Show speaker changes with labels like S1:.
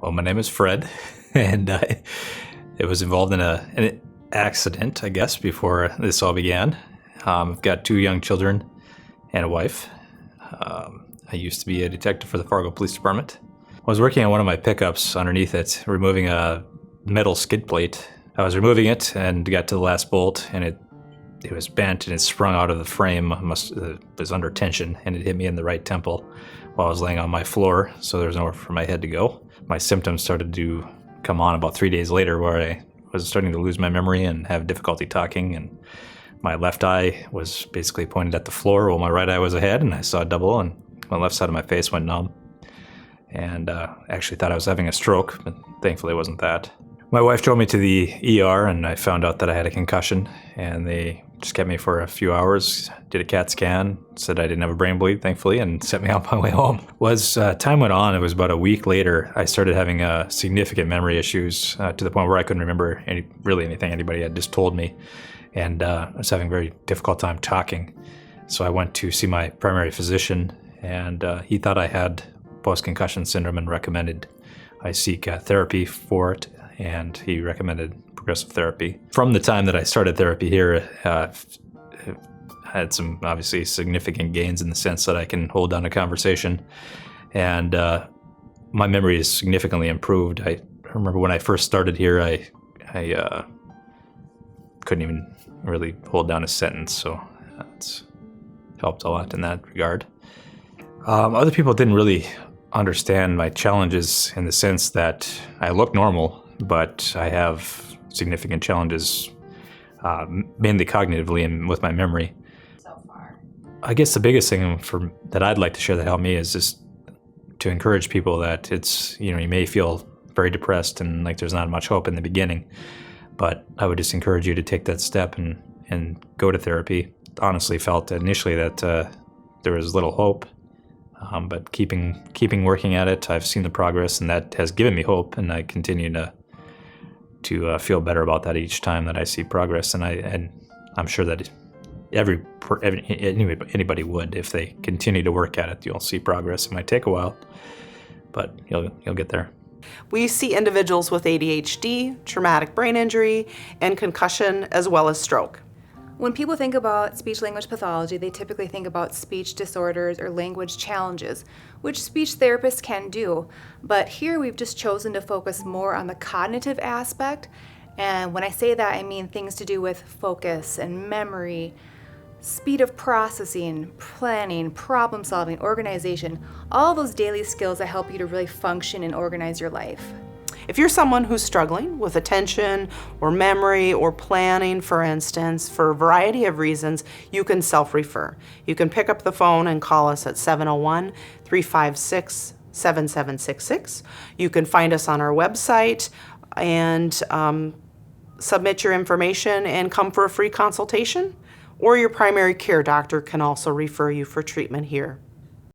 S1: Well, my name is Fred, and I was involved in an accident, I guess, before this all began. I've got 2 young children and a wife. I used to be a detective for the Fargo Police Department. I was working on one of my pickups underneath it, removing a metal skid plate. I was removing it and got to the last bolt, and it was bent and it sprung out of the frame. It was under tension, and it hit me in the right temple while I was laying on my floor, so there was nowhere for my head to go. My symptoms started to come on about 3 days later, where I was starting to lose my memory and have difficulty talking, and my left eye was basically pointed at the floor while my right eye was ahead, and I saw double, and my left side of my face went numb. And actually thought I was having a stroke, but thankfully it wasn't that. My wife drove me to the ER, and I found out that I had a concussion, and they just kept me for a few hours, did a CAT scan, said I didn't have a brain bleed, thankfully, and sent me on my way home. Time went on, it was about a week later, I started having significant memory issues to the point where I couldn't remember anything anybody had just told me, and I was having a very difficult time talking. So I went to see my primary physician, and he thought I had post-concussion syndrome and recommended I seek therapy for it, and he recommended progressive therapy. From the time that I started therapy here, I've had some obviously significant gains in the sense that I can hold down a conversation, and my memory is significantly improved. I remember when I first started here, I couldn't even really hold down a sentence, so that's helped a lot in that regard. Other people didn't really understand my challenges in the sense that I look normal, but I have significant challenges, mainly cognitively and with my memory.
S2: So far,
S1: I guess the biggest thing that I'd like to share that helped me is just to encourage people that it's, you may feel very depressed and like there's not much hope in the beginning, but I would just encourage you to take that step and go to therapy. Honestly felt initially that there was little hope. But keeping working at it, I've seen the progress, and that has given me hope, and I continue to feel better about that each time that I see progress. And I'm sure that anybody would, if they continue to work at it, you'll see progress. It might take a while, but you'll get there.
S2: we see individuals with ADHD, traumatic brain injury, and concussion, as well as stroke.
S3: When people think about speech-language pathology, they typically think about speech disorders or language challenges, which speech therapists can do. But here we've just chosen to focus more on the cognitive aspect. And when I say that, I mean things to do with focus and memory, speed of processing, planning, problem solving, organization, all those daily skills that help you to really function and organize your life.
S2: If you're someone who's struggling with attention or memory or planning, for instance, for a variety of reasons, you can self-refer. You can pick up the phone and call us at 701-356-7766. You can find us on our website and submit your information and come for a free consultation, or your primary care doctor can also refer you for treatment here.